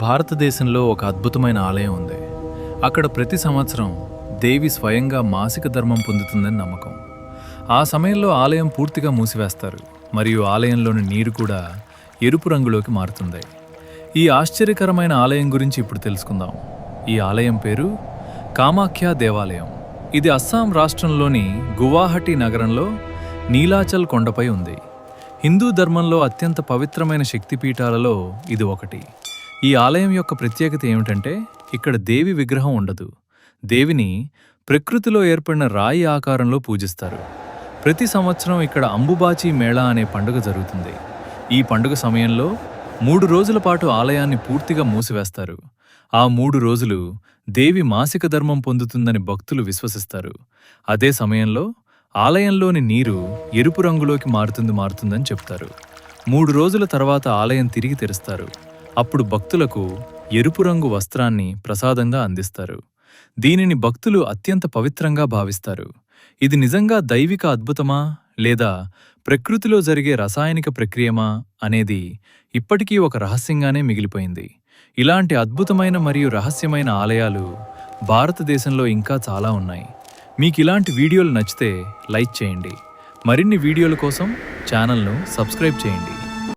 భారతదేశంలో ఒక అద్భుతమైన ఆలయం ఉంది. అక్కడ ప్రతి సంవత్సరం దేవి స్వయంగా మాసిక ధర్మం పొందుతుందని నమ్మకం. ఆ సమయంలో ఆలయం పూర్తిగా మూసివేస్తారు మరియు ఆలయంలోని నీరు కూడా ఎరుపు రంగులోకి మారుతుంది. ఈ ఆశ్చర్యకరమైన ఆలయం గురించి ఇప్పుడు తెలుసుకుందాం. ఈ ఆలయం పేరు కామాఖ్య దేవాలయం. ఇది అస్సాం రాష్ట్రంలోని గువాహటి నగరంలో నీలాచల్ కొండపై ఉంది. హిందూ ధర్మంలో అత్యంత పవిత్రమైన శక్తిపీఠాలలో ఇది ఒకటి. ఈ ఆలయం యొక్క ప్రత్యేకత ఏమిటంటే ఇక్కడ దేవి విగ్రహం ఉండదు. దేవిని ప్రకృతిలో ఏర్పడిన రాయి ఆకారంలో పూజిస్తారు. ప్రతి సంవత్సరం ఇక్కడ అంబుబాచి మేళా అనే పండుగ జరుగుతుంది. ఈ పండుగ సమయంలో 3 రోజుల పాటు ఆలయాన్ని పూర్తిగా మూసివేస్తారు. ఆ 3 రోజులు దేవి మాసిక ధర్మం పొందుతుందని భక్తులు విశ్వసిస్తారు. అదే సమయంలో ఆలయంలోని నీరు ఎరుపు రంగులోకి మారుతుందని చెప్తారు. 3 రోజుల తర్వాత ఆలయం తిరిగి తెరుస్తారు. అప్పుడు భక్తులకు ఎరుపు రంగు వస్త్రాన్ని ప్రసాదంగా అందిస్తారు. దీనిని భక్తులు అత్యంత పవిత్రంగా భావిస్తారు. ఇది నిజంగా దైవిక అద్భుతమా లేదా ప్రకృతిలో జరిగే రసాయనిక ప్రక్రియమా అనేది ఇప్పటికీ ఒక రహస్యంగానే మిగిలిపోయింది. ఇలాంటి అద్భుతమైన మరియు రహస్యమైన ఆలయాలు భారతదేశంలో ఇంకా చాలా ఉన్నాయి. మీకు ఇలాంటి వీడియోలు నచ్చితే లైక్ చేయండి. మరిన్ని వీడియోల కోసం ఛానల్ను సబ్స్క్రైబ్ చేయండి.